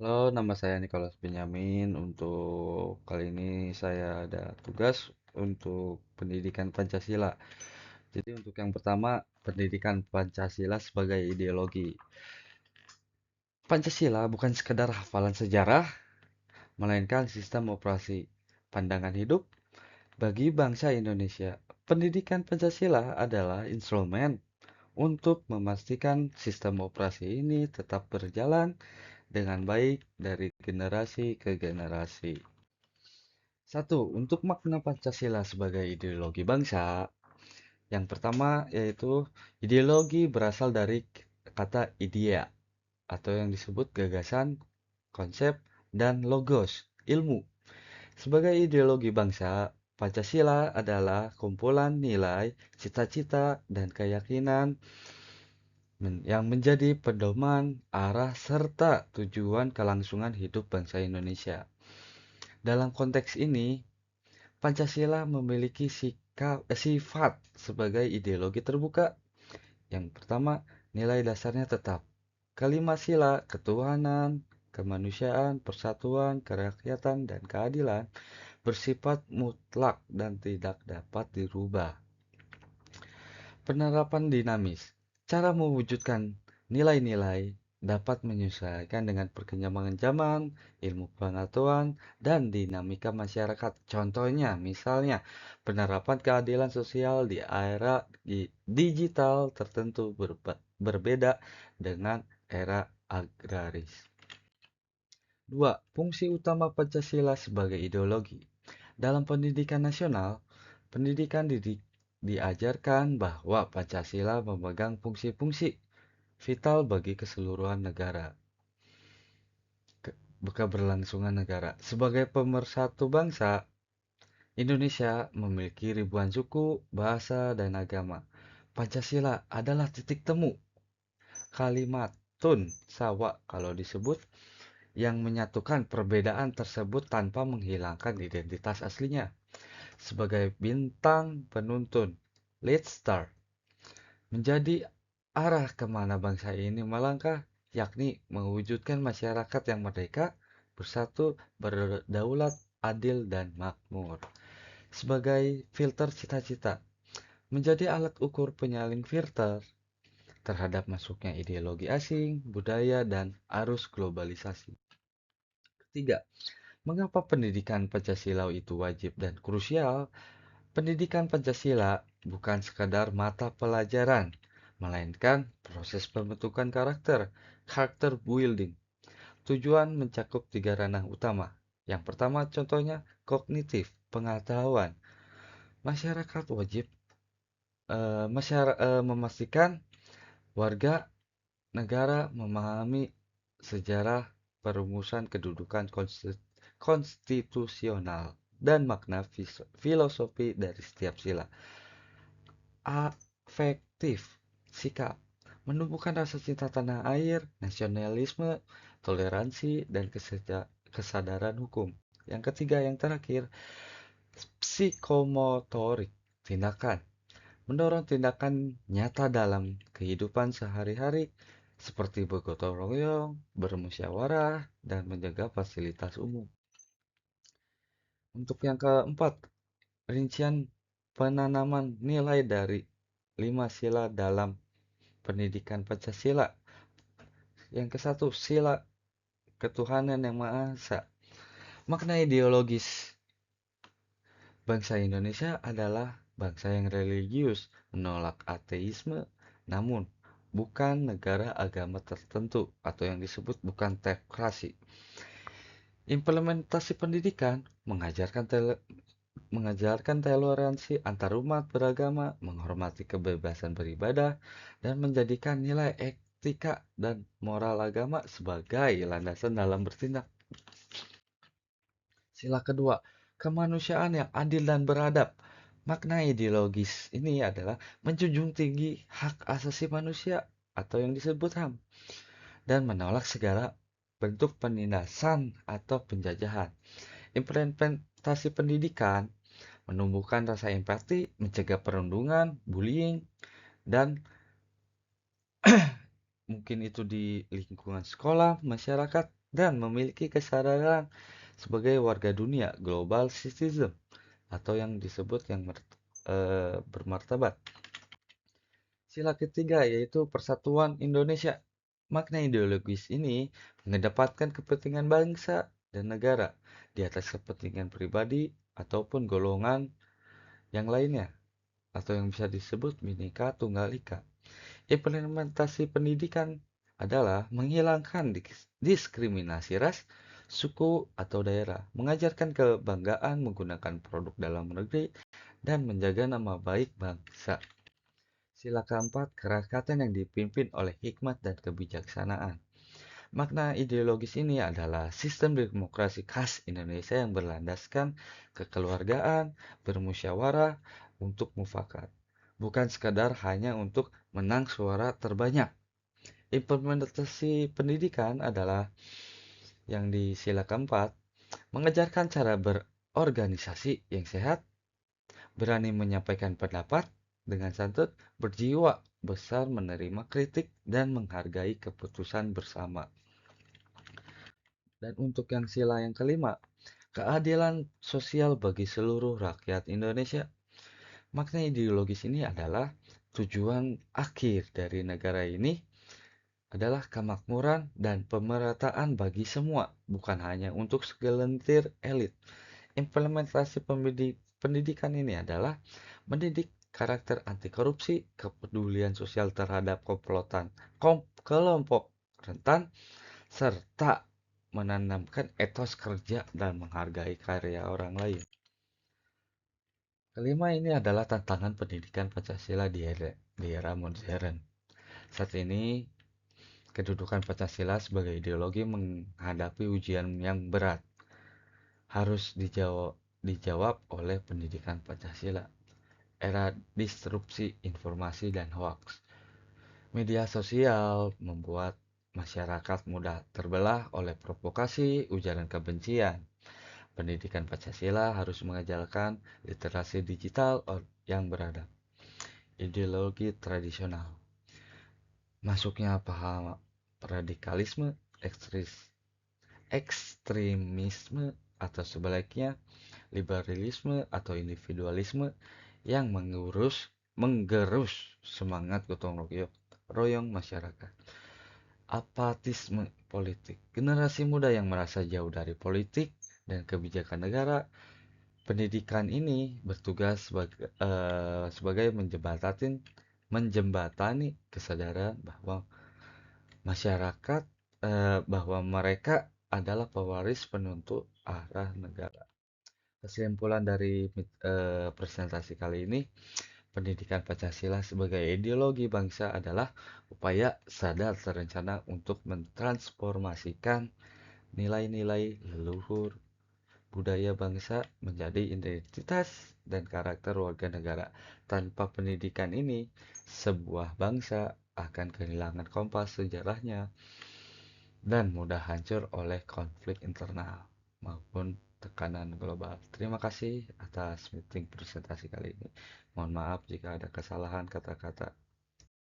Halo, nama saya Nicholas Benyamin. Untuk kali ini saya ada tugas untuk pendidikan Pancasila. Jadi untuk yang pertama, pendidikan Pancasila sebagai ideologi. Pancasila bukan sekedar hafalan sejarah, melainkan sistem operasi pandangan hidup bagi bangsa Indonesia. Pendidikan Pancasila adalah instrumen untuk memastikan sistem operasi ini tetap berjalan dengan baik dari generasi ke generasi. Satu, untuk makna Pancasila sebagai ideologi bangsa, yang pertama yaitu ideologi berasal dari kata idea atau yang disebut gagasan, konsep, dan logos, ilmu. Sebagai ideologi bangsa, Pancasila adalah kumpulan nilai, cita-cita, dan keyakinan yang menjadi pedoman, arah, serta tujuan kelangsungan hidup bangsa Indonesia. Dalam konteks ini, Pancasila memiliki sifat sebagai ideologi terbuka. Yang pertama, nilai dasarnya tetap. Kelima sila, ketuhanan, kemanusiaan, persatuan, kerakyatan, dan keadilan bersifat mutlak dan tidak dapat dirubah. Penerapan dinamis. Cara mewujudkan nilai-nilai dapat menyesuaikan dengan perkembangan zaman, ilmu pengetahuan, dan dinamika masyarakat. Contohnya, misalnya, penerapan keadilan sosial di era digital tertentu berbeda dengan era agraris. 2. Fungsi utama Pancasila sebagai ideologi. Dalam pendidikan nasional, pendidikan diajarkan bahwa Pancasila memegang fungsi-fungsi vital bagi keseluruhan negara, keberlangsungan negara. Sebagai pemersatu bangsa, Indonesia memiliki ribuan suku, bahasa, dan agama. Pancasila adalah titik temu kalimatun sawa kalau disebut yang menyatukan perbedaan tersebut tanpa menghilangkan identitas aslinya. Sebagai bintang penuntun, lead star, menjadi arah kemana bangsa ini melangkah, yakni mewujudkan masyarakat yang merdeka, bersatu, berdaulat, adil, dan makmur. Sebagai filter cita-cita, menjadi alat ukur penyalin filter terhadap masuknya ideologi asing, budaya, dan arus globalisasi. Ketiga, mengapa pendidikan Pancasila itu wajib dan krusial? Pendidikan Pancasila bukan sekadar mata pelajaran, melainkan proses pembentukan karakter building. Tujuan mencakup tiga ranah utama. Yang pertama contohnya kognitif, pengetahuan. Masyarakat wajib memastikan warga negara memahami sejarah perumusan kedudukan konstitusional dan makna filosofi dari setiap sila. Afektif, sikap, menumbuhkan rasa cinta tanah air, nasionalisme, toleransi, dan kesadaran hukum. Yang ketiga, yang terakhir, psikomotorik, tindakan. Mendorong tindakan nyata dalam kehidupan sehari-hari seperti bergotong royong, bermusyawarah, dan menjaga fasilitas umum. Untuk yang keempat, rincian penanaman nilai dari 5 sila dalam pendidikan Pancasila. Yang ke satu, sila ketuhanan yang Maha Esa. Makna ideologis bangsa Indonesia adalah bangsa yang religius, menolak ateisme, namun bukan negara agama tertentu atau yang disebut bukan teokrasi. Implementasi pendidikan mengajarkan toleransi antarumat beragama, menghormati kebebasan beribadah, dan menjadikan nilai etika dan moral agama sebagai landasan dalam bertindak. Sila kedua, kemanusiaan yang adil dan beradab. Makna ideologis ini adalah menjunjung tinggi hak asasi manusia atau yang disebut HAM dan menolak segala bentuk penindasan atau penjajahan. Implementasi pendidikan menumbuhkan rasa empati, mencegah perundungan, bullying, dan mungkin itu di lingkungan sekolah, masyarakat, dan memiliki kesadaran sebagai warga dunia global citizen atau yang disebut yang bermartabat. Sila ketiga yaitu Persatuan Indonesia. Makna ideologis ini mengedepankan kepentingan bangsa dan negara di atas kepentingan pribadi ataupun golongan yang lainnya atau yang bisa disebut Bhinneka Tunggal Ika. Implementasi pendidikan adalah menghilangkan diskriminasi ras, suku, atau daerah, mengajarkan kebanggaan menggunakan produk dalam negeri, dan menjaga nama baik bangsa. Sila keempat, kerakatan yang dipimpin oleh hikmat dan kebijaksanaan. Makna ideologis ini adalah sistem demokrasi khas Indonesia yang berlandaskan kekeluargaan, bermusyawarah untuk mufakat. Bukan sekadar hanya untuk menang suara terbanyak. Implementasi pendidikan adalah yang di sila keempat, mengejarkan cara berorganisasi yang sehat, berani menyampaikan pendapat dengan santun, berjiwa besar menerima kritik, dan menghargai keputusan bersama. Dan untuk yang sila yang kelima, keadilan sosial bagi seluruh rakyat Indonesia. Makna ideologis ini adalah tujuan akhir dari negara ini adalah kemakmuran dan pemerataan bagi semua, bukan hanya untuk segelintir elit. Implementasi pendidikan ini adalah mendidik karakter anti korupsi, kepedulian sosial terhadap komplotan kelompok rentan, serta menanamkan etos kerja dan menghargai karya orang lain. Kelima ini adalah tantangan pendidikan Pancasila di era modern. Saat ini, kedudukan Pancasila sebagai ideologi menghadapi ujian yang berat. Harus dijawab oleh pendidikan Pancasila. Era disrupsi informasi dan hoax. Media sosial membuat masyarakat mudah terbelah oleh provokasi, ujaran kebencian. Pendidikan Pancasila harus mengajarkan literasi digital yang beradab. Ideologi tradisional. Masuknya paham radikalisme, ekstremisme, atau sebaliknya liberalisme atau individualisme yang menggerus semangat gotong royong masyarakat. Apatisme politik. Generasi muda yang merasa jauh dari politik dan kebijakan negara. Pendidikan ini bertugas sebagai menjembatani kesadaran bahwa masyarakat bahwa mereka adalah pewaris penuntut arah negara. Kesimpulan dari presentasi kali ini, pendidikan Pancasila sebagai ideologi bangsa adalah upaya sadar terencana untuk mentransformasikan nilai-nilai leluhur budaya bangsa menjadi identitas dan karakter warga negara. Tanpa pendidikan ini, sebuah bangsa akan kehilangan kompas sejarahnya dan mudah hancur oleh konflik internal maupun tekanan global. Terima kasih atas meeting presentasi kali ini. Mohon maaf jika ada kesalahan kata-kata.